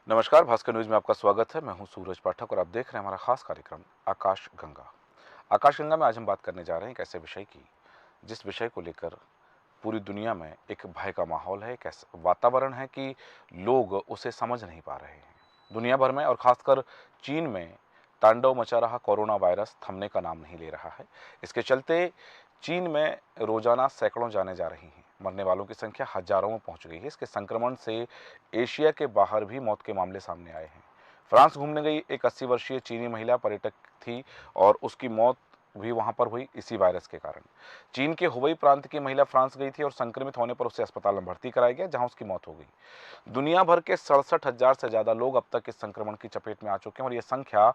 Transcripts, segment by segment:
नमस्कार, भास्कर न्यूज में आपका स्वागत है। मैं हूं सूरज पाठक और आप देख रहे हैं हमारा खास कार्यक्रम आकाश गंगा। आकाश गंगा में आज हम बात करने जा रहे हैं एक ऐसे विषय की जिस विषय को लेकर पूरी दुनिया में एक भय का माहौल है, एक ऐसा वातावरण है कि लोग उसे समझ नहीं पा रहे हैं। दुनिया भर में और खासकर चीन में तांडव मचा रहा कोरोना वायरस थमने का नाम नहीं ले रहा है। इसके चलते चीन में रोजाना सैकड़ों जानें जा रही हैं, मरने वालों की संख्या हजारों में पहुंच गई है। इसके संक्रमण से एशिया के बाहर भी मौत के मामले सामने आए हैं। फ्रांस घूमने गई एक 80 वर्षीय चीनी महिला पर्यटक थी और उसकी मौत भी वहां पर हुई इसी वायरस के कारण। चीन के हुबई प्रांत की महिला फ्रांस गई थी और संक्रमित होने पर उसे अस्पताल में भर्ती कराया गया, जहां उसकी मौत हो गई। दुनिया भर के 67,000 से ज्यादा लोग अब तक इस संक्रमण की चपेट में आ चुके हैं और यह संख्या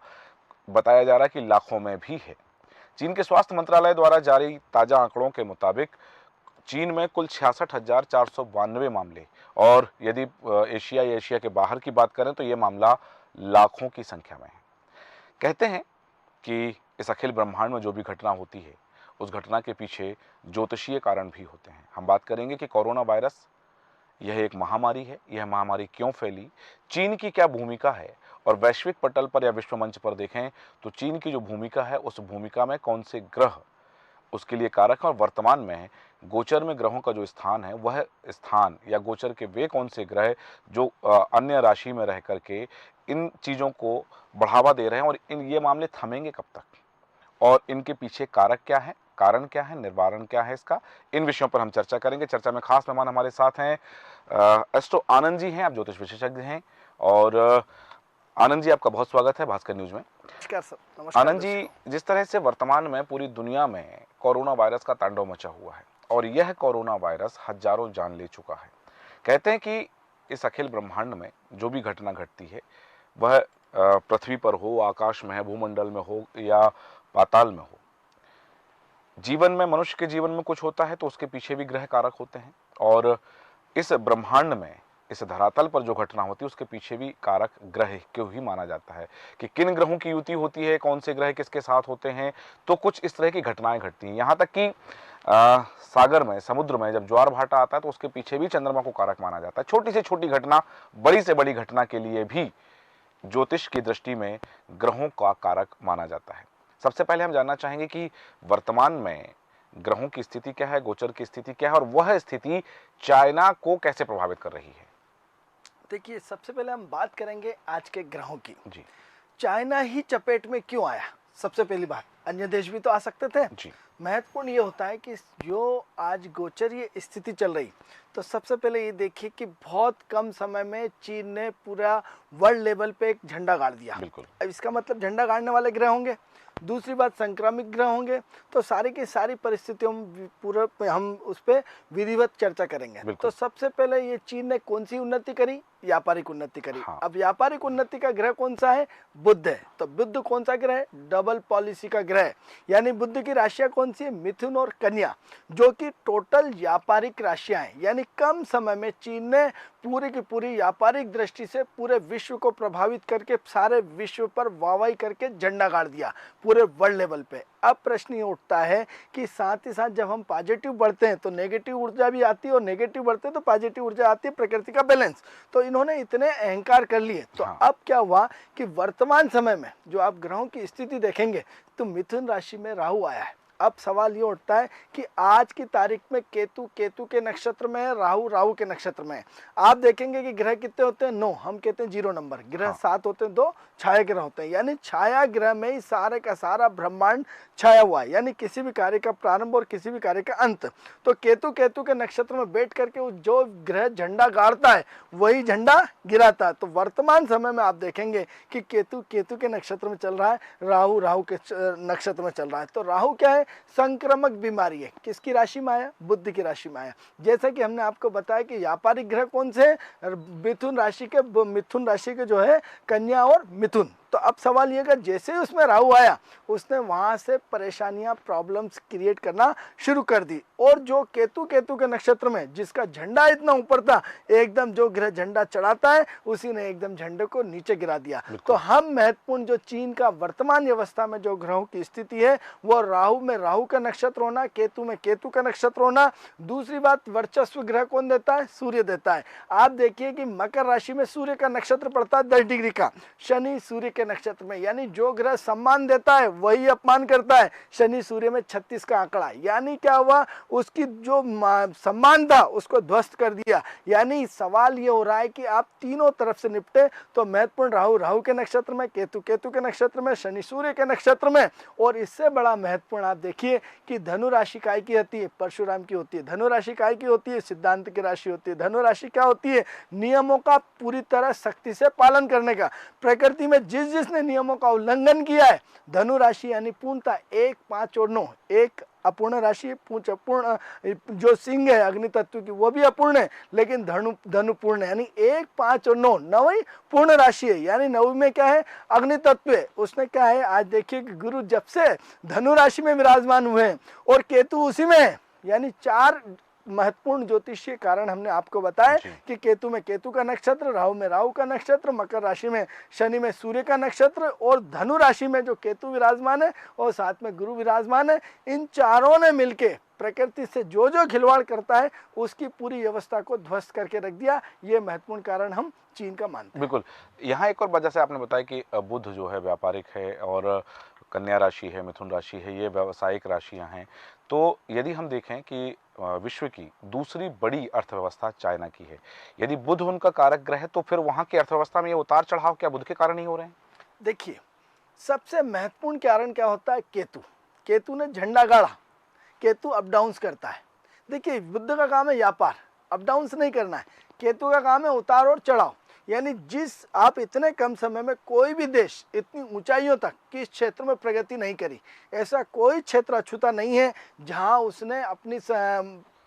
बताया जा रहा है कि लाखों में भी है। चीन के स्वास्थ्य मंत्रालय द्वारा जारी ताजा आंकड़ों के मुताबिक चीन में कुल 66,492 मामले, और यदि एशिया या एशिया के बाहर की बात करें तो ये मामला लाखों की संख्या में है। कहते हैं कि इस अखिल ब्रह्मांड में जो भी घटना होती है उस घटना के पीछे ज्योतिषीय कारण भी होते हैं। हम बात करेंगे कि कोरोना वायरस यह एक महामारी है, यह महामारी क्यों फैली, चीन की क्या भूमिका है, और वैश्विक पटल पर या विश्व मंच पर देखें तो चीन की जो भूमिका है उस भूमिका में कौन से ग्रह उसके लिए कारक है, और वर्तमान में गोचर में ग्रहों का जो स्थान है वह स्थान या गोचर के वे कौन से ग्रह जो अन्य राशि में रह करके इन चीज़ों को बढ़ावा दे रहे हैं, और ये मामले थमेंगे कब तक, और इनके पीछे कारक क्या है, कारण क्या है, निवारण क्या है इसका, इन विषयों पर हम चर्चा करेंगे। चर्चा में खास मेहमान हमारे साथ हैं एस्ट्रो आनंद जी हैं, आप ज्योतिष विशेषज्ञ हैं। और आनंद जी, आपका बहुत स्वागत है भास्कर न्यूज में। नमस्कार सर। नमस्कार आनंद जी, जिस तरह से वर्तमान में पूरी दुनिया में कोरोना वायरस का तांडव मचा हुआ है और यह कोरोना वायरस हजारों जान ले चुका है। कहते हैं कि इस अखिल ब्रह्मांड में जो भी घटना घटती है वह पृथ्वी पर हो, आकाश में है, भूमंडल में हो या पाताल में हो, जीवन में, मनुष्य के जीवन में कुछ होता है तो उसके पीछे भी ग्रह कारक होते हैं, और इस ब्रह्मांड में, इस धरातल पर जो घटना होती है उसके पीछे भी कारक ग्रह क्यों ही माना जाता है कि किन ग्रहों की युति होती है, कौन से ग्रह किसके साथ होते हैं, तो कुछ इस तरह की घटनाएं घटती हैं। यहाँ तक कि सागर में, समुद्र में जब ज्वार भाटा आता है तो उसके पीछे भी चंद्रमा को कारक माना जाता है। छोटी से छोटी घटना, बड़ी से बड़ी घटना के लिए भी ज्योतिष की दृष्टि में ग्रहों का कारक माना जाता है। सबसे पहले हम जानना चाहेंगे कि वर्तमान में ग्रहों की स्थिति क्या है, गोचर की स्थिति क्या है, और वह स्थिति चाइना को कैसे प्रभावित कर रही है। देखिए, सबसे पहले हम बात करेंगे आज के ग्रहों की। जी। चाइना ही चपेट में क्यों आया? सबसे पहली बात, अन्य देश भी तो आ सकते थे। जी। महत्वपूर्ण ये होता है कि जो आज गोचरीय स्थिति चल रही, तो सबसे पहले ये देखिए कि बहुत कम समय में चीन ने पूरा वर्ल्ड लेवल पे एक झंडा गाड़ दिया। बिल्कुल। अब इसका मतलब झंडा गाड़ने वाले ग्रह होंगे। दूसरी बात, संक्रामित ग्रह होंगे। तो सारी की सारी परिस्थितियों में पूरा हम उस पर विधिवत चर्चा करेंगे। तो सबसे पहले ये चीन ने कौन सी उन्नति करी? व्यापारिक उन्नति करी। हाँ। अब व्यापारिक उन्नति का ग्रह कौन सा है? बुध है। तो बुध कौन सा ग्रह है? डबल पॉलिसी का ग्रह है। यानी बुध की राशियां कौन सी है? मिथुन और कन्या, जो कि टोटल व्यापारिक राशियां हैं। यानी कम समय में चीन ने पूरी की पूरी व्यापारिक दृष्टि से पूरे विश्व को प्रभावित करके सारे विश्व पर वाहवाही करके झंडा गाड़ दिया पूरे वर्ल्ड लेवल पे। अब प्रश्न ये उठता है कि साथ ही साथ जब हम पॉजिटिव बढ़ते हैं तो नेगेटिव ऊर्जा भी आती है, और नेगेटिव बढ़ते हैं तो पॉजिटिव ऊर्जा आती है, प्रकृति का बैलेंस। तो इन्होंने इतने अहंकार कर लिए। तो अब क्या हुआ कि वर्तमान समय में जो आप ग्रहों की स्थिति देखेंगे तो मिथुन राशि में राहु आया है। अब सवाल ये उठता है कि आज की तारीख में केतु के नक्षत्र में है, राहु के नक्षत्र में है। आप देखेंगे कि ग्रह कितने होते हैं? 9, हम कहते हैं 0 नंबर। ग्रह 7 होते हैं, 2 छाया ग्रह होते हैं। यानी छाया ग्रह में ही सारे का सारा ब्रह्मांड छाया हुआ है, यानी किसी भी कार्य का प्रारंभ और किसी भी कार्य का अंत। तो केतु के नक्षत्र में बैठ करके जो ग्रह झंडा गाड़ता है वही झंडा गिराता है। तो वर्तमान समय में आप देखेंगे कि केतु के नक्षत्र में चल रहा है, राहु के नक्षत्र में चल रहा है। तो राहु क्या है? संक्रामक बीमारी है। किसकी राशि में आया? बुध की राशि में आया। जैसा कि हमने आपको बताया कि व्यापारिक ग्रह कौन से? मिथुन राशि के जो है कन्या और मिथुन। तो अब सवाल ये कि जैसे ही उसमें राहु आया उसने वहां से परेशानियां प्रॉब्लम्स क्रिएट करना शुरू कर दी। और जो केतु के नक्षत्र में जिसका झंडा इतना ऊपर था, एकदम जो ग्रह झंडा चढ़ाता है उसी ने एकदम झंडे को नीचे गिरा दिया। तो हम महत्वपूर्ण जो चीन का वर्तमान अवस्था में जो ग्रहों की स्थिति है वो राहु में राहु का नक्षत्र होना, केतु में केतु का नक्षत्र होना। दूसरी बात, वर्चस्व ग्रह कौन देता है? सूर्य देता है। आप देखिए कि मकर राशि में सूर्य का नक्षत्र पड़ता है 10 डिग्री का, शनि सूर्य के नक्षत्र में, यानी जो ग्रह सम्मान देता है वही अपमान करता है। शनि सूर्य में 36 का आंकड़ा, यानी क्या हुआ, उसकी जो सम्मान था उसको ध्वस्त कर दिया। यानी सवाल ये हो रहा है कि आप तीनों तरफ से निपटे। तो महत्वपूर्ण राहु के नक्षत्र में, केतु के नक्षत्र में, शनि सूर्य के नक्षत्र में। और इससे बड़ा महत्वपूर्ण आप देखिए कि धनु राशि काय की होती है? परशुराम की होती है। धनु राशि काय की होती है? सिद्धांत की राशि होती है। धनु राशि क्या होती है? नियमों का पूरी तरह सख्ती से पालन करने का। प्रकृति में जिसने नियमों का उल्लंघन किया है, धनु राशि यानी पूर्णता 1, 5 और 9, एक अपूर्ण राशि, पूंछ अपूर्ण, जो सिंह है अग्नि तत्व की वो भी अपूर्ण है, लेकिन धनु पूर्ण है, यानी 1, 5 और 9, नौवीं पूर्ण राशि है। यानी नौवीं में क्या है? अग्नि तत्व है। उसमें क्या है? आज देखिए कि गुरु जब से धनु राशि में विराजमान हुए हैं और केतु उसी में है, यानी 4 महत्वपूर्ण ज्योतिषीय कारण हमने आपको बताया कि केतु में केतु का नक्षत्र, राहु में राहु का नक्षत्र, मकर राशि में शनि में सूर्य का नक्षत्र और धनु राशि में जो केतु विराजमान है और साथ में गुरु विराजमान है। इन चारों ने मिलके प्रकृति से जो खिलवाड़ करता है उसकी पूरी व्यवस्था को ध्वस्त करके रख दिया। ये महत्वपूर्ण कारण हम चीन का मानते हैं। बिल्कुल। यहाँ एक और वजह से आपने बताया कि बुध जो है व्यापारिक है और कन्या राशि है, मिथुन राशि है, ये व्यावसायिक राशियां हैं। तो यदि हम देखें कि विश्व की दूसरी बड़ी अर्थव्यवस्था चाइना की है, यदि बुध उनका कारक ग्रह है तो फिर वहाँ की अर्थव्यवस्था में ये उतार चढ़ाव क्या बुध के कारण ही हो रहे हैं? देखिए, सबसे महत्वपूर्ण कारण क्या होता है? केतु ने झंडा गाड़ा, केतु अप डाउन्स करता है। देखिए, बुध का काम है व्यापार, अप डाउन्स नहीं करना है। केतु का काम है उतार और चढ़ाव। यानी जिस आप इतने कम समय में कोई भी देश इतनी ऊंचाइयों तक किस क्षेत्र में प्रगति नहीं करी, ऐसा कोई क्षेत्र अछूता नहीं है जहां उसने अपनी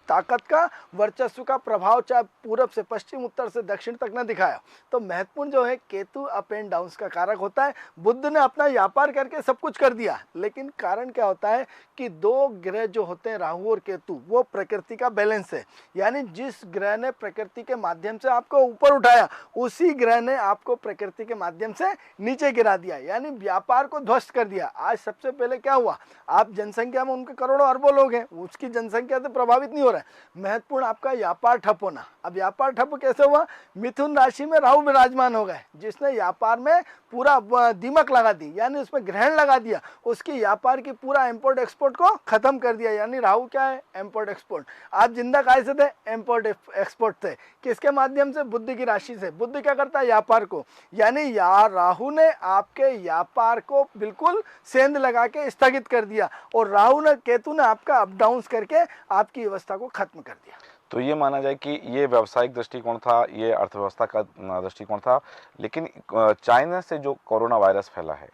ताकत का, वर्चस्व का प्रभाव चाहे पूरब से पश्चिम, उत्तर से दक्षिण तक न दिखाया। तो महत्वपूर्ण जो है केतु अप एंड डाउन्स का कारक होता है। बुध ने अपना व्यापार करके सब कुछ कर दिया, लेकिन कारण क्या होता है कि 2 ग्रह जो होते हैं राहु और केतु, वो प्रकृति का बैलेंस है। यानी जिस ग्रह ने प्रकृति के माध्यम से आपको ऊपर उठाया, उसी ग्रह ने आपको प्रकृति के माध्यम से नीचे गिरा दिया, यानी व्यापार को ध्वस्त कर दिया। आज सबसे पहले क्या हुआ, आप जनसंख्या में उनके करोड़ों अरबों लोग हैं, उसकी जनसंख्या से प्रभावित नहीं हो रहा है। महत्वपूर्ण आपका व्यापार ठप होना। अब व्यापार ठप कैसे हुआ? मिथुन राशि में राहु विराजमान हो गए, जिसने व्यापार में पूरा दीमक लगा दी, यानी उसमें ग्रहण लगा दिया, उसकी व्यापार की पूरा इंपोर्ट एक्सपोर्ट को खत्म कर दिया। यानी राहु क्या है? Import export. आप जिंदा काय से थे? इंपोर्ट एक्सपोर्ट थे। किसके माध्यम से? बुध की राशि से। बुध क्या करता है? व्यापार को। यानी राहु ने आपके व्यापार को बिल्कुल सेंध लगा के स्थगित कर दिया और राहु ने, केतु ने आपका अप डाउन करके आपकी व्यवस्था को खत्म कर दिया। तो ये माना जाए कि ये व्यावसायिक दृष्टिकोण था, ये अर्थव्यवस्था का दृष्टिकोण था। लेकिन चाइना से जो कोरोना वायरस फैला है,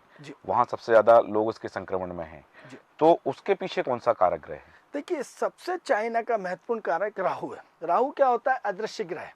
वहाँ सबसे ज्यादा लोग उसके संक्रमण में हैं, तो उसके पीछे कौन सा कारक ग्रह है? देखिए, सबसे चाइना का महत्वपूर्ण कारक राहु है। राहु क्या होता है? अदृश्य ग्रह।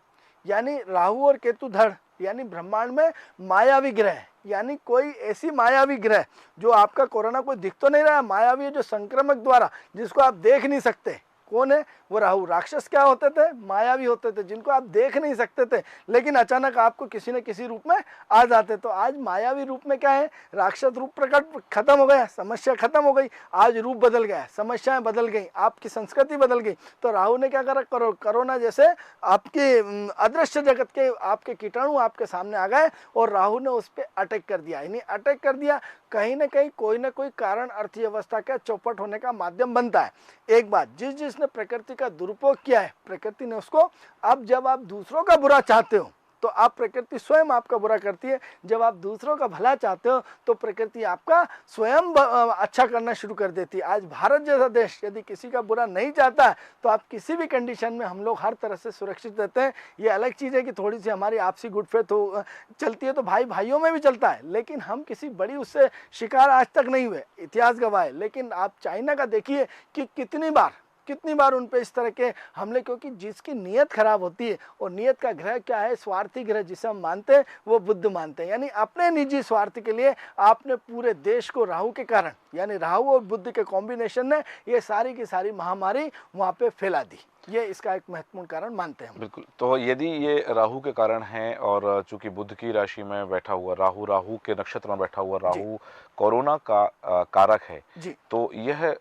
यानी राहु और केतु धड़, यानी ब्रह्मांड में मायावी ग्रह, यानी कोई ऐसी मायावी ग्रह जो आपका कोरोना कोई दिख तो नहीं रहा है, मायावी है, जो संक्रमक द्वारा, जिसको आप देख नहीं सकते। कौन है वो? राहु। राक्षस क्या होते थे? मायावी होते थे, जिनको आप देख नहीं सकते थे, लेकिन अचानक आपको किसी न किसी रूप में आ जाते। तो आज मायावी रूप में क्या है? राक्षस रूप प्रकट खत्म हो गया, समस्या खत्म हो गई। आज रूप बदल गया, समस्याएं बदल गई, आपकी संस्कृति बदल गई। तो राहु ने क्या करा? कोरोना जैसे आपके अदृश्य जगत के आपके कीटाणु आपके सामने आ गए और राहु ने उस पर अटैक कर दिया। यानी अटैक कर दिया, कहीं ना कहीं कोई ना कोई कारण अर्थव्यवस्था का चौपट होने का माध्यम बनता है। एक बात, जिसने प्रकृति का दुरुपयोग किया है, प्रकृति ने उसको, अब जब आप दूसरों का बुरा चाहते हो तो आप, प्रकृति स्वयं आपका बुरा करती है। जब आप दूसरों का भला चाहते हो तो प्रकृति आपका स्वयं अच्छा करना शुरू कर देती है। आज भारत जैसा देश यदि किसी का बुरा नहीं चाहता है तो आप किसी भी कंडीशन में हम लोग हर तरह से सुरक्षित रहते हैं। ये अलग चीज़ है कि थोड़ी सी हमारी आपसी गुटफेत हो चलती है, तो भाई भाइयों में भी चलता है, लेकिन हम किसी बड़ी उससे शिकार आज तक नहीं हुए, इतिहास गवाह है। लेकिन आप चाइना का देखिए कि कितनी बार कितनी बार उन पे इस तरह के हमले, क्योंकि जिसकी नीयत खराब होती है, और नीयत का ग्रह क्या है, स्वार्थी ग्रह जिसे हम मानते हैं वो बुध मानते हैं। यानी अपने निजी स्वार्थ के लिए आपने पूरे देश को राहु के कारण, यानी राहु और बुध के कॉम्बिनेशन ने ये सारी की सारी महामारी वहां पे फैला दी। ये इसका एक महत्वपूर्ण कारण मानते हैं हम। बिल्कुल। तो यदि ये राहु के कारण है और चूंकि बुध की राशि में बैठा हुआ राहु, राहु के नक्षत्र में बैठा हुआ राहु कोरोना का कारक है, जी, तो यह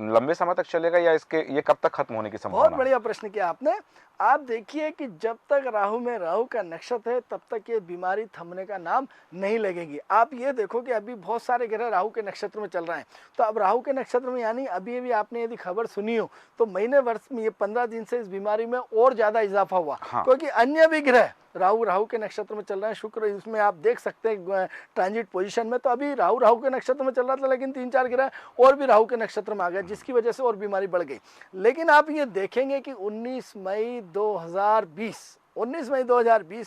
लंबे समय तक चलेगा या ये कब तक खत्म होने की बहुत संभावना है? बढ़िया प्रश्न किया आपने। आप देखिए कि जब तक राहु में राहु का नक्षत्र है तब तक ये बीमारी थमने का नाम नहीं लगेगी। आप ये देखो कि अभी बहुत सारे ग्रह राहु के नक्षत्र में चल रहे हैं, तो अब राहु के नक्षत्र में, यानी अभी आपने यदि खबर सुनी हो तो महीने वर्ष में ये 15 दिन से इस बीमारी में और ज्यादा इजाफा हुआ। हाँ। क्योंकि अन्य भी ग्रह राहु के नक्षत्र में चल रहे हैं। शुक्र इसमें आप देख सकते हैं ट्रांजिट पोजीशन में, तो अभी राहु के नक्षत्र में चल रहा था, लेकिन 3-4 ग्रह और भी राहु के नक्षत्र में आ गया, जिसकी वजह से और बीमारी बढ़ गई। लेकिन आप ये देखेंगे कि 19 मई 2020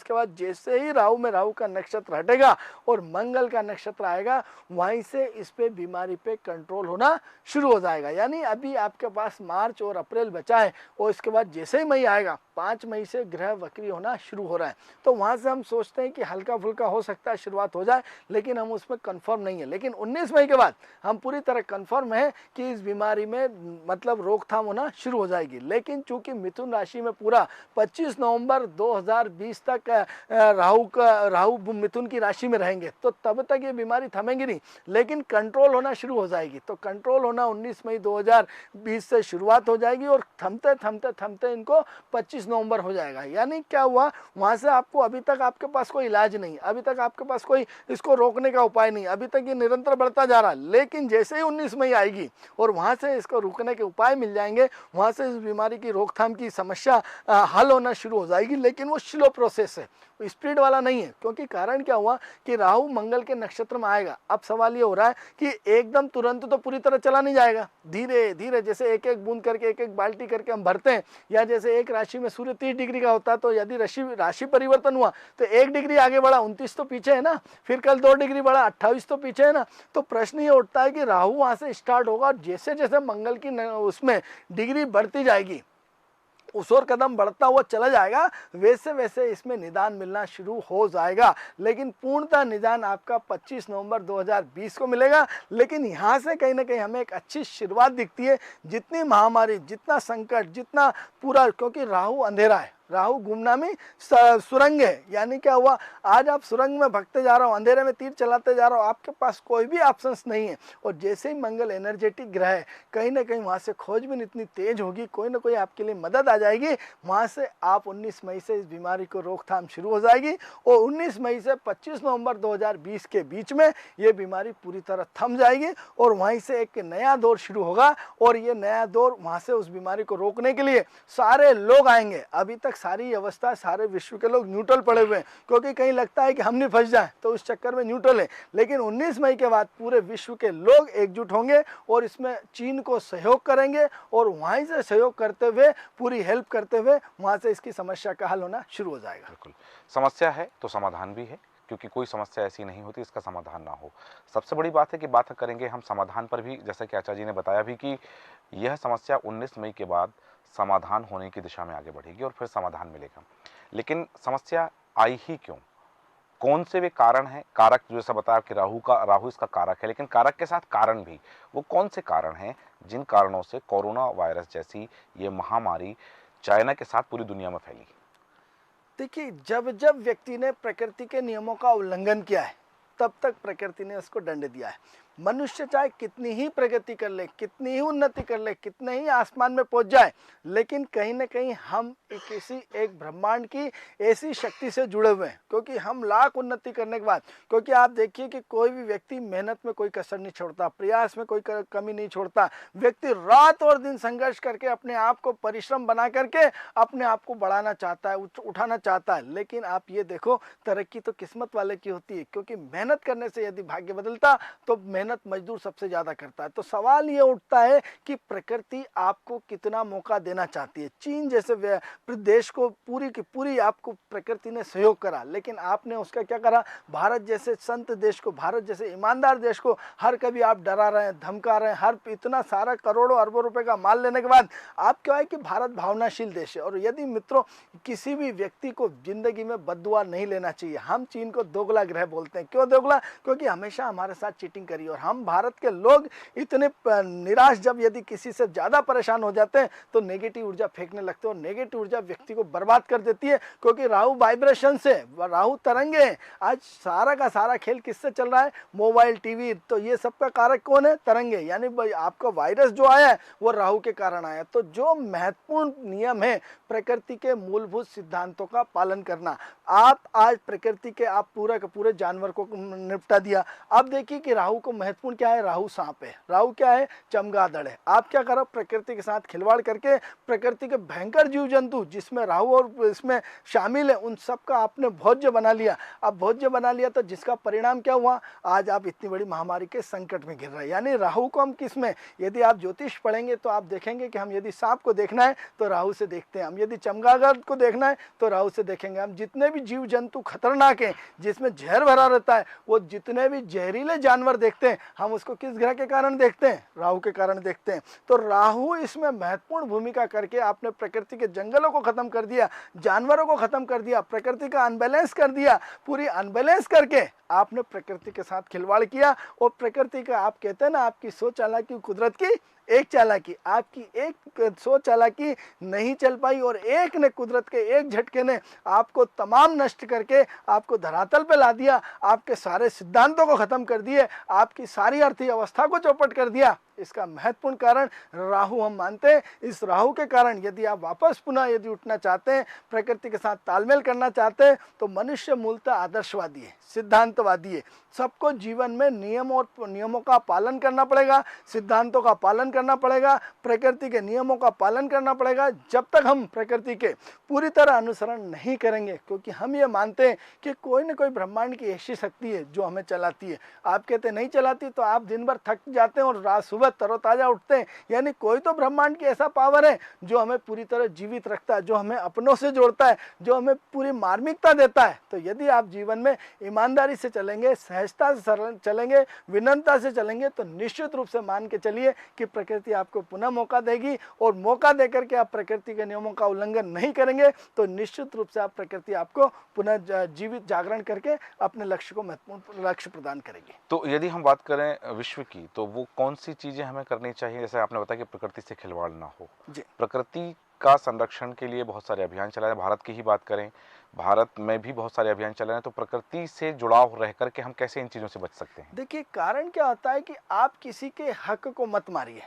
के बाद जैसे ही राहु में राहु का नक्षत्र हटेगा और मंगल का नक्षत्र आएगा, वहीं से इस पे बीमारी पे कंट्रोल होना शुरू हो जाएगा। यानी अभी आपके पास मार्च और अप्रैल बचा है, और इसके बाद जैसे ही मई आएगा, 5 मई से ग्रह वक्री होना शुरू हो रहा है। तो वहां से हम सोचते हैं कि हल्का फुल्का हो सकता है शुरुआत हो जाए, लेकिन हम उसमें कंफर्म नहीं है। लेकिन 19 मई के बाद हम पूरी तरह कंफर्म है कि इस बीमारी में मतलब रोकथाम होना शुरू हो जाएगी। लेकिन चूंकि मिथुन राशि में पूरा 25 नवंबर 2020 तक राहु मिथुन की राशि में रहेंगे, तो तब तक ये बीमारी थमेगी नहीं, लेकिन कंट्रोल होना शुरू हो जाएगी। तो कंट्रोल होना 19 मई 2020 से शुरुआत हो जाएगी, और थमते थमते थमते इनको 25 नवंबर हो जाएगा। यानी क्या हुआ, वहां से आपको, अभी तक आपके पास कोई इलाज नहीं, अभी तक आपके पास कोई इसको रोकने का उपाय नहीं, अभी तक ये निरंतर बढ़ता जा रहा है। लेकिन जैसे ही 19 मई आएगी और वहां से इसको रोकने के उपाय मिल जाएंगे, वहां से इस बीमारी की रोकथाम की समस्या हल होना शुरू हो जाएगी। लेकिन वो स्लो प्रोसेस है, स्पीड वाला नहीं है। क्योंकि कारण क्या हुआ कि राहु मंगल के नक्षत्र में आएगा। अब सवाल ये हो रहा है कि एकदम तुरंत तो पूरी तरह चला नहीं जाएगा, धीरे धीरे जैसे एक एक बूंद करके, एक एक बाल्टी करके हम भरते हैं, या जैसे एक राशि में सूर्य 30 डिग्री का होता है, तो यदि राशि परिवर्तन हुआ तो 1 डिग्री आगे बढ़ा, 29 तो पीछे है ना, फिर कल 2 डिग्री बढ़ा, 28 तो पीछे है ना। तो प्रश्न ये उठता है कि राहु वहां से स्टार्ट होगा, और जैसे जैसे मंगल की उसमें डिग्री बढ़ती जाएगी, उस और कदम बढ़ता हुआ चला जाएगा, वैसे वैसे इसमें निदान मिलना शुरू हो जाएगा। लेकिन पूर्णतः निदान आपका 25 नवंबर 2020 को मिलेगा। लेकिन यहाँ से कहीं ना कहीं हमें एक अच्छी शुरुआत दिखती है। जितनी महामारी, जितना संकट, जितना पूरा, क्योंकि राहु अंधेरा है, राहु गुमनामी सुरंग है। यानी क्या हुआ, आज आप सुरंग में भगते जा रहे हो, अंधेरे में तीर चलाते जा रहे हो, आपके पास कोई भी ऑप्शंस नहीं है। और जैसे ही मंगल एनर्जेटिक ग्रह है, कहीं ना कहीं वहां से खोजबीन इतनी तेज होगी, कोई ना कोई आपके लिए मदद आ जाएगी। वहां से आप 19 मई से इस बीमारी को रोकथाम शुरू हो जाएगी, और 19 मई से 25 नवंबर 2020 के बीच में ये बीमारी पूरी तरह थम जाएगी, और वहीं से एक नया दौर शुरू होगा। और ये नया दौर, वहां से उस बीमारी को रोकने के लिए सारे लोग आएंगे। अभी तक सारी अवस्था, सारे विश्व के लोग न्यूट्रल पड़े हुए हैं, क्योंकि कहीं लगता है कि हम नहीं फंस जाए, तो उस चक्कर में न्यूट्रल है। लेकिन 19 मई के बाद पूरे विश्व के लोग एकजुट होंगे, और इसमें चीन को सहयोग करेंगे, और वहीं से सहयोग करते हुए, पूरी हेल्प करते हुए, वहां से इसकी समस्या का हल होना शुरू हो जाएगा। बिल्कुल। समस्या है तो समाधान भी है, क्योंकि कोई समस्या ऐसी नहीं होती इसका समाधान ना हो। सबसे बड़ी बात है कि बात करेंगे हम समाधान पर भी, जैसा कि आचार्य जी ने बताया भी कि यह समस्या 19 मई के बाद समाधान होने की दिशा में आगे बढ़ेगी और फिर समाधान मिलेगा। लेकिन समस्या आई ही क्यों, कौन से वे कारण हैं, कारक जो ऐसा बताया कि राहु इसका कारक है, लेकिन कारक के साथ कारण भी, वो कौन से कारण हैं जिन कारणों से कोरोना वायरस जैसी ये महामारी चाइना के साथ पूरी दुनिया में फैली? देखिए, जब जब व्यक्ति ने प्रकृति के नियमों का उल्लंघन किया है, तब तक प्रकृति ने उसको दंड दिया है। मनुष्य चाहे कितनी ही प्रगति कर ले, कितनी ही उन्नति कर ले, कितने ही आसमान में पहुंच जाए, लेकिन कहीं ना कहीं हम किसी एक ब्रह्मांड की ऐसी शक्ति से जुड़े हुए हैं। क्योंकि हम लाख उन्नति करने के बाद, क्योंकि आप देखिए कि कोई भी व्यक्ति मेहनत में कोई कसर नहीं छोड़ता, प्रयास में कोई कमी नहीं छोड़ता। व्यक्ति रात और दिन संघर्ष करके अपने आप को परिश्रम बना करके अपने आप को बढ़ाना चाहता है, उठाना चाहता है। लेकिन आप ये देखो, तरक्की तो किस्मत वाले की होती है, क्योंकि मेहनत करने से यदि भाग्य बदलता तो मेहनत मजदूर सबसे ज्यादा करता है। तो सवाल ये उठता है कि प्रकृति आपको कितना मौका देना चाहती है। चीन जैसे देश को पूरी की पूरी आपको प्रकृति ने सहयोग करा, लेकिन आपने उसका क्या करा? भारत जैसे संत देश को, भारत जैसे ईमानदार देश को हर कभी आप डरा रहे हैं, धमका रहे हैं। हर इतना सारा करोड़ों अरबों रुपए का माल लेने के बाद आप क्या है कि भारत भावनाशील देश है। और यदि मित्रों किसी भी व्यक्ति को जिंदगी में बद्दुआ नहीं लेना चाहिए। हम चीन को दोगला ग्रह बोलते हैं। क्यों दोगला? क्योंकि हमेशा हमारे साथ चीटिंग करी। और हम भारत के लोग इतने निराश, जब यदि किसी से ज्यादा परेशान हो जाते हैं तो नेगेटिव ऊर्जा फेंकने लगते हैं, और नेगेटिव ऊर्जा व्यक्ति को बर्बाद कर देती है। क्योंकि राहु वाइब्रेशन से, राहु तरंगे हैं। आज सारा का सारा खेल किससे चल रहा है? Mobile, TV. तो ये सबका कारक कौन है? तरंगे। यानी आपका वायरस जो आया है वो राहु के कारण आया। तो जो महत्वपूर्ण नियम है प्रकृति के मूलभूत सिद्धांतों का पालन करना। आप आज प्रकृति के आप पूरा के पूरे जानवर को निपटा दिया। अब देखिए कि राहु को महत्वपूर्ण क्या है? राहु सांप है। राहु क्या है? चमगादड़ है। आप क्या करो? प्रकृति के साथ खिलवाड़ करके प्रकृति के भयंकर जीव जंतु जिसमें राहु और इसमें शामिल है उन सब का आपने भोज्य बना लिया। अब भोज्य बना लिया तो जिसका परिणाम क्या हुआ? आज आप इतनी बड़ी महामारी के संकट में गिर रहे हैं। यानी राहु को हम किस में, यदि आप ज्योतिष पढ़ेंगे तो आप देखेंगे कि हम यदि सांप को देखना है तो राहु से देखते हैं, हम यदि चमगादड़ को देखना है तो राहु से देखेंगे। हम जितने भी जीव जंतु खतरनाक हैं जिसमें जहर भरा रहता है, वो जितने भी जहरीले जानवर देखते हैं हम उसको किस ग्रह के कारण देखते हैं? राहु के कारण देखते हैं। तो राहु इसमें महत्वपूर्ण भूमिका करके आपने प्रकृति के जंगलों को खत्म कर दिया, जानवरों को खत्म कर दिया, प्रकृति का अनबैलेंस कर दिया। पूरी अनबैलेंस करके आपने प्रकृति के साथ खिलवाड़ किया। और प्रकृति का आप कहते हैं ना, आपकी सोच चालाकी कुदरत की एक चालाकी, आपकी एक सोच चालाकी नहीं चल पाई और एक ने, कुदरत के एक झटके ने आपको तमाम नष्ट करके आपको धरातल पे ला दिया, आपके सारे सिद्धांतों को खत्म कर दिए, आपकी सारी अर्थव्यवस्था को चौपट कर दिया। इसका महत्वपूर्ण कारण राहु हम मानते हैं। इस राहु के कारण यदि आप वापस पुनः यदि उठना चाहते हैं, प्रकृति के साथ तालमेल करना चाहते हैं, तो मनुष्य मूलतः आदर्शवादी है, सिद्धांतवादी है। सबको जीवन में नियमों का पालन करना पड़ेगा, सिद्धांतों का पालन करना पड़ेगा, प्रकृति के नियमों का पालन करना पड़ेगा। जब तक हम प्रकृति के पूरी तरह अनुसरण नहीं करेंगे, क्योंकि हम ये मानते हैं कि कोई न कोई ब्रह्मांड की ऐसी शक्ति है जो हमें चलाती है। आप कहते नहीं चलाती, तो आप दिन भर थक जाते हैं और रात सुबह तरोताजा उठते हैं। यानी कोई तो ब्रह्मांड की ऐसा पावर है जो हमें पूरी तरह जीवित रखता है, जो हमें अपनों से जोड़ता है, जो हमें पूरी मार्मिकता देता है। तो यदि आप जीवन में ईमानदारी से चलेंगे, सहजता से चलेंगे, विनम्रता से चलेंगे, तो निश्चित रूप से मान के चलिए कि प्रकृति आपको पुनः मौका देगी। और मौका देकर के आप प्रकृति के नियमों का उल्लंघन नहीं करेंगे तो निश्चित रूप से आप प्रकृति आपको पुनः जीवित जागरण करके अपने लक्ष्य को महत्वपूर्ण लक्ष्य प्रदान करेगी। तो यदि हम बात करें विश्व की, तो वो कौन सी चीजें हमें करनी चाहिए? जैसे आपने बताया कि प्रकृति से खिलवाड़ ना हो। जी, प्रकृति का संरक्षण के लिए बहुत सारे अभियान चलाए हैं। भारत की ही बात करें, भारत में भी बहुत सारे अभियान चल रहे हैं। तो प्रकृति से जुड़ाव रह करके हम कैसे इन चीजों से बच सकते हैं? देखिए कारण क्या होता है कि आप किसी के हक को मत मारिए।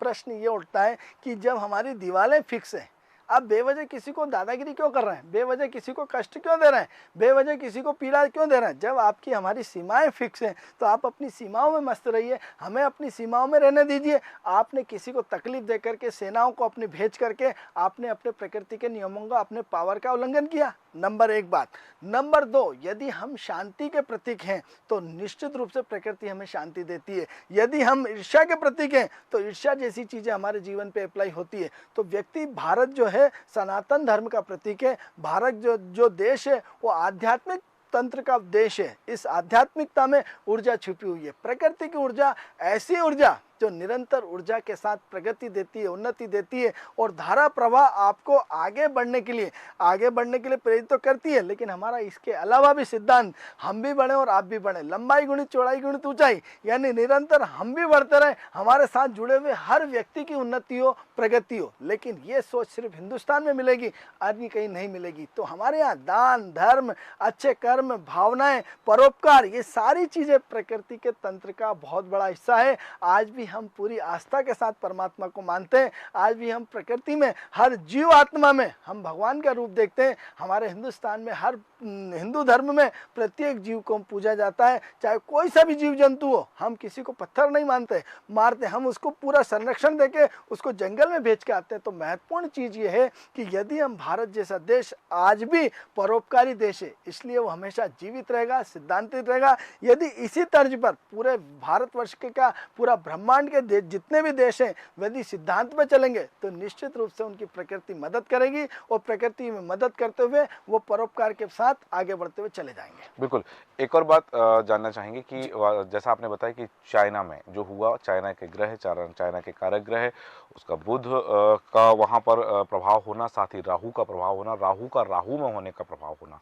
प्रश्न ये उठता है कि जब हमारी दीवारें फिक्स हैं, आप बेवजह किसी को दादागिरी क्यों कर रहे हैं? बेवजह किसी को कष्ट क्यों दे रहे हैं? बेवजह किसी को पीड़ा क्यों दे रहे हैं? जब आपकी हमारी सीमाएं फिक्स हैं तो आप अपनी सीमाओं में मस्त रहिए, हमें अपनी सीमाओं में रहने दीजिए। आपने किसी को तकलीफ दे करके, सेनाओं को अपने भेज करके आपने अपने प्रकृति के नियमों का, अपने पावर का उल्लंघन किया। नंबर एक बात। नंबर दो, यदि हम शांति के प्रतीक हैं तो निश्चित रूप से प्रकृति हमें शांति देती है। यदि हम ईर्ष्या के प्रतीक हैं तो ईर्ष्या जैसी चीजें हमारे जीवन पे अप्लाई होती है। तो व्यक्ति, भारत जो है सनातन धर्म का प्रतीक है। भारत जो देश है वो आध्यात्मिक तंत्र का देश है। इस आध्यात्मिकता में ऊर्जा छुपी हुई है। प्रकृति की ऊर्जा ऐसी ऊर्जा जो निरंतर ऊर्जा के साथ प्रगति देती है, उन्नति देती है और धारा प्रवाह आपको आगे बढ़ने के लिए प्रेरित तो करती है। लेकिन हमारा इसके अलावा भी सिद्धांत, हम भी बढ़े और आप भी बढ़े, लंबाई गुणित चौड़ाई गुणित ऊंचाई, यानी निरंतर हम भी बढ़ते रहे, हमारे साथ जुड़े हुए हर व्यक्ति की उन्नति हो, प्रगति हो। लेकिन ये सोच सिर्फ हिंदुस्तान में मिलेगी, आदमी कहीं नहीं मिलेगी। तो हमारे यहाँ दान, धर्म, अच्छे कर्म, भावनाएं, परोपकार, ये सारी चीजें प्रकृति के तंत्र का बहुत बड़ा हिस्सा है। आज भी हम पूरी आस्था के साथ परमात्मा को मानते हैं। आज भी हम प्रकृति में हर जीव आत्मा में हम भगवान का रूप देखते हैं। हमारे हिंदुस्तान में हर हिंदू धर्म में प्रत्येक जीव को पूजा जाता है, चाहे कोई सा भी जीव जंतु हो। हम किसी को पत्थर नहीं मानते, मारते, हम उसको पूरा संरक्षण देके उसको जंगल में भेज के आते हैं। तो महत्वपूर्ण चीज़ ये है कि यदि हम भारत जैसा देश आज भी परोपकारी देश है, इसलिए वो हमेशा जीवित रहेगा, सिद्धांतित रहेगा। यदि इसी तर्ज पर पूरे भारतवर्ष के का पूरा ब्रह्मांड के जितने भी देश हैं यदि सिद्धांत पे चलेंगे तो निश्चित रूप से उनकी प्रकृति मदद करेगी और प्रकृति में मदद करते हुए वो परोपकार के साथ आगे बढ़ते हुए चले जाएंगे। बिल्कुल। एक और बात जानना चाहेंगे कि जैसा आपने बताया कि चाइना में जो हुआ, चाइना के ग्रह, चाइना के कारक ग्रह, उसका बुध का वहाँ पर प्रभाव होना, साथ ही राहु का प्रभाव होना, राहु का राहु में होने का प्रभाव होना।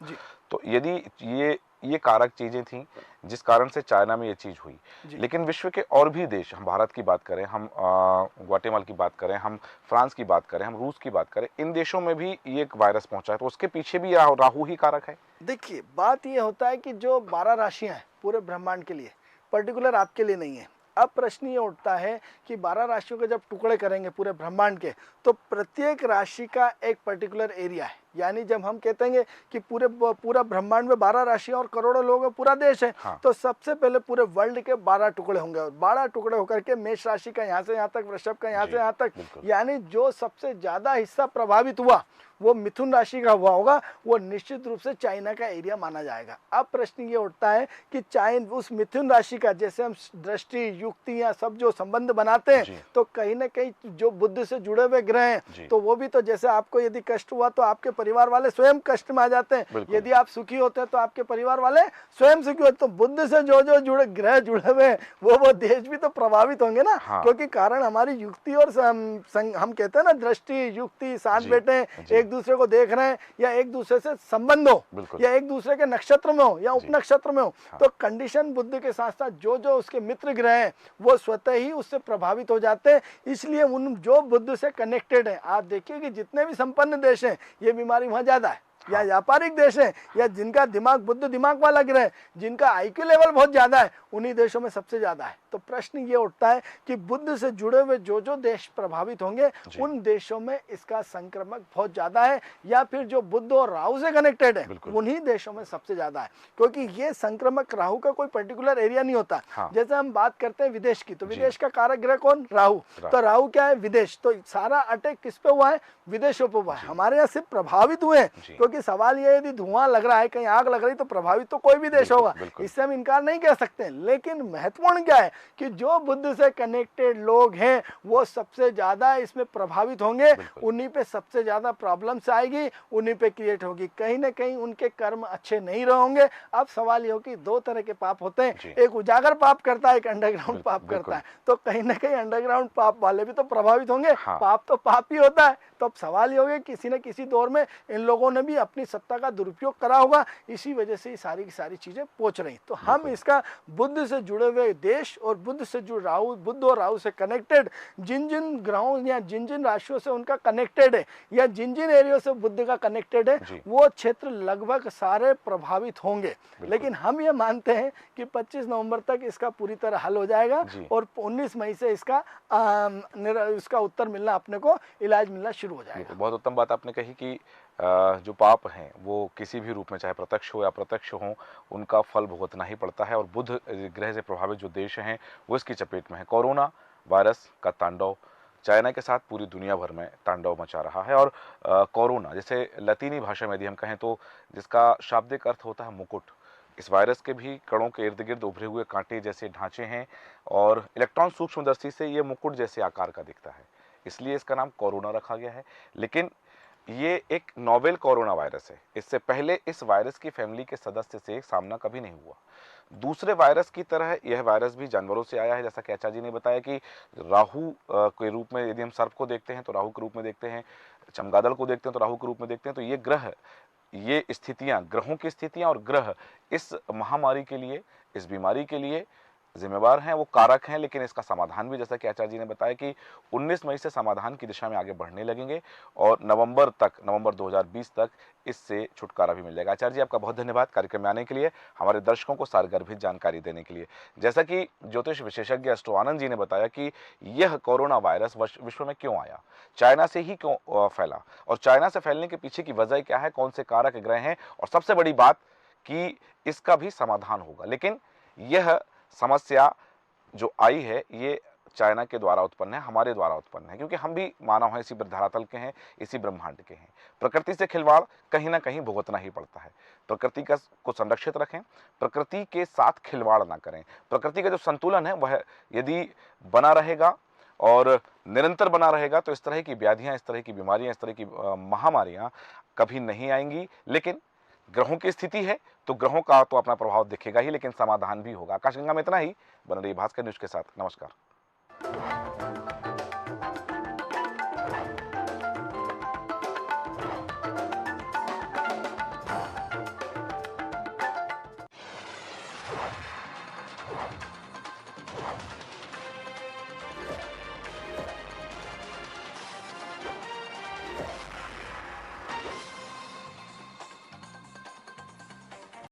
तो यदि ये कारक चीज़ें थीं जिस कारण से चाइना में ये चीज़ हुई, लेकिन विश्व के और भी देश, हम भारत की बात करें, हम ग्वाटेमाला की बात करें, हम फ्रांस की बात करें, हम रूस की बात करें, इन देशों में भी ये वायरस पहुंचा है, तो उसके पीछे भी राहु ही कारक है। देखिए, बात ये होता है कि जो 12 राशियां हैं पूरे ब्रह्मांड के लिए, पर्टिकुलर आपके लिए नहीं है। अब प्रश्न ये उठता है कि 12 राशियों के जब टुकड़े करेंगे पूरे ब्रह्मांड के, तो प्रत्येक राशि का एक पर्टिकुलर एरिया है। यानी जब हम कहते हैं कि पूरा ब्रह्मांड में 12 राशियां और करोड़ों लोग हैं, पूरा देश है, तो सबसे पहले पूरे वर्ल्ड के 12 टुकड़े होंगे और 12 टुकड़े होकर के मेष राशि का यहाँ से यहाँ तक, वृषभ का यहाँ से यहाँ तक, यानी जो सबसे ज्यादा हिस्सा प्रभावित हुआ वो मिथुन राशि का हुआ होगा, वो निश्चित रूप से चाइना का एरिया माना जाएगा। अब प्रश्न ये उठता है कि चाइना उस मिथुन राशि का, जैसे हम दृष्टि, युक्तियां सब जो संबंध बनाते हैं, तो कहीं ना कहीं जो बुद्ध से जुड़े हुए ग्रह हैं, तो वो भी तो जैसे आपको यदि कष्ट हुआ तो आपके परिवार वाले स्वयं कष्ट में आ जाते हैं, यदि आप सुखी होते हैं तो आपके परिवार वाले स्वयं सुखी होते। तो बुद्ध से जो जुड़े ग्रह जुड़े हुए हैं वो देश भी तो प्रभावित होंगे ना। क्योंकि कारण हमारी युक्ति और हम कहते हैं ना, दृष्टि, युक्ति, साथ बैठे एक दूसरे को देख रहे हैं, या एक दूसरे से संबंध हो, या एक दूसरे के नक्षत्र में हो या उपनक्षत्र में हो, तो कंडीशन बुद्ध के साथ साथ जो उसके मित्र ग्रह हैं वो स्वतः ही उससे प्रभावित हो जाते हैं। इसलिए उन जो बुद्ध से कनेक्टेड है, आप देखिए कि जितने भी संपन्न देश हैं ये बीमारी वहां ज्यादा है, या व्यापारिक देश है, या जिनका दिमाग, बुद्ध दिमाग वाला ग्रह, जिनका आईक्यू लेवल बहुत ज्यादा है, उन्हीं देशों में सबसे ज्यादा है। तो प्रश्न ये उठता है कि बुद्ध से जुड़े हुए जो देश प्रभावित होंगे उन देशों में इसका संक्रमक बहुत ज्यादा है, या फिर जो बुद्ध और राहु से कनेक्टेड है उन्हीं देशों में सबसे ज्यादा है। क्योंकि ये संक्रमक राहु का कोई पर्टिकुलर एरिया नहीं होता। जैसे हम बात करते हैं विदेश की, तो विदेश का कारक ग्रह कौन? राहु। तो राहु क्या है? विदेश। तो सारा अटैक किस पे हुआ है? विदेशों पे हुआ है। हमारे यहाँ सिर्फ प्रभावित हुए हैं, क्योंकि सवाल ये, यदि धुआं लग रहा है, कहीं आग लग रही, तो प्रभावित तो कोई भी देश होगा, इससे हम इनकार नहीं कर सकते। लेकिन महत्वपूर्ण क्या है कि जो बुद्ध से कनेक्टेड लोग हैं वो सबसे ज्यादा इसमें प्रभावित होंगे, उन्हीं पे सबसे ज्यादा प्रॉब्लम्स आएगी, उन्हीं पे क्रिएट होगी। कहीं ना कहीं उनके कर्म अच्छे नहीं रहेंगे। अब सवाल ये हो कि दो तरह के पाप होते हैं, एक उजागर पाप करता है, एक अंडरग्राउंड पाप करता है। तो कहीं ना कहीं अंडरग्राउंड पाप वाले भी तो प्रभावित होंगे। पाप तो पाप ही होता है। तो अब सवाल ये हो गया, किसी न किसी दौर में इन लोगों ने भी अपनी सत्ता का दुरुपयोग करा होगा, इसी वजह से सारी की सारी चीजें पहुंच रही। तो हम इसका बुद्ध से जुड़े हुए देश और बुद्ध से जुड़े राहु, बुद्ध और राहु से कनेक्टेड जिन जिन ग्रहों या जिन जिन राशियों से उनका कनेक्टेड है, या जिन जिन एरिया से बुद्ध का कनेक्टेड है, वो क्षेत्र लगभग सारे प्रभावित होंगे। लेकिन हम ये मानते हैं कि 25 नवंबर तक इसका पूरी तरह हल हो जाएगा और 19 मई से इसका उत्तर मिलना, अपने को इलाज मिलना शुरू हो जाएगा। बहुत उत्तम बात आपने कही कि जो पाप हैं वो किसी भी रूप में, चाहे प्रत्यक्ष हो या अप्रत्यक्ष हो, उनका फल भुगतना ही पड़ता है। और बुध ग्रह से प्रभावित जो देश हैं वो इसकी चपेट में है। कोरोना वायरस का तांडव चाइना के साथ पूरी दुनिया भर में तांडव मचा रहा है। और कोरोना, जैसे लतीनी भाषा में यदि हम कहें तो जिसका शाब्दिक अर्थ होता है मुकुट, इस वायरस के भी कणों के इर्द गिर्द उभरे हुए कांटे जैसे ढांचे हैं और इलेक्ट्रॉन सूक्ष्मदर्शी से ये मुकुट जैसे आकार का दिखता है, इसलिए इसका नाम कोरोना रखा गया है। लेकिन ये एक नोवेल कोरोना वायरस है। इससे पहले इस वायरस की फैमिली के सदस्य से सामना कभी नहीं हुआ। दूसरे वायरस की तरह यह वायरस भी जानवरों से आया है, जैसा कि आचार्य जी ने बताया कि राहु के रूप में यदि हम सर्प को देखते हैं तो राहु के रूप में देखते हैं, चमगादड़ को देखते हैं तो राहु के रूप में देखते हैं। तो ये ग्रह, ये स्थितियां, ग्रहों की स्थितियां और ग्रह इस महामारी के लिए, इस बीमारी के लिए जिम्मेवार हैं, वो कारक हैं, लेकिन इसका समाधान भी, जैसा कि आचार्य जी ने बताया कि 19 मई से समाधान की दिशा में आगे बढ़ने लगेंगे और नवंबर 2020 तक इससे छुटकारा भी मिल जाएगा। आचार्य जी, आपका बहुत धन्यवाद कार्यक्रम में आने के लिए, हमारे दर्शकों को सारगर्भित जानकारी देने के लिए। जैसा कि ज्योतिष विशेषज्ञ एस्ट्रो आनंद जी ने बताया कि यह कोरोना वायरस विश्व में क्यों आया, चाइना से ही क्यों फैला, और चाइना से फैलने के पीछे की वजह क्या है, कौन से कारक ग्रह हैं, और सबसे बड़ी बात कि इसका भी समाधान होगा। लेकिन यह समस्या जो आई है, ये चाइना के द्वारा उत्पन्न है, हमारे द्वारा उत्पन्न है, क्योंकि हम भी मानव हैं, इसी धरातल के हैं, इसी ब्रह्मांड के हैं। प्रकृति से खिलवाड़ कहीं ना कहीं भुगतना ही पड़ता है। प्रकृति को संरक्षित रखें, प्रकृति के साथ खिलवाड़ ना करें। प्रकृति का जो संतुलन है वह यदि बना रहेगा और निरंतर बना रहेगा तो इस तरह की व्याधियां, इस तरह की बीमारियां, इस तरह की महामारियां कभी नहीं आएंगी। लेकिन ग्रहों की स्थिति है तो ग्रहों का तो अपना प्रभाव दिखेगा ही, लेकिन समाधान भी होगा। आकाशगंगा में इतना ही। बन रही भास्कर न्यूज के साथ, नमस्कार।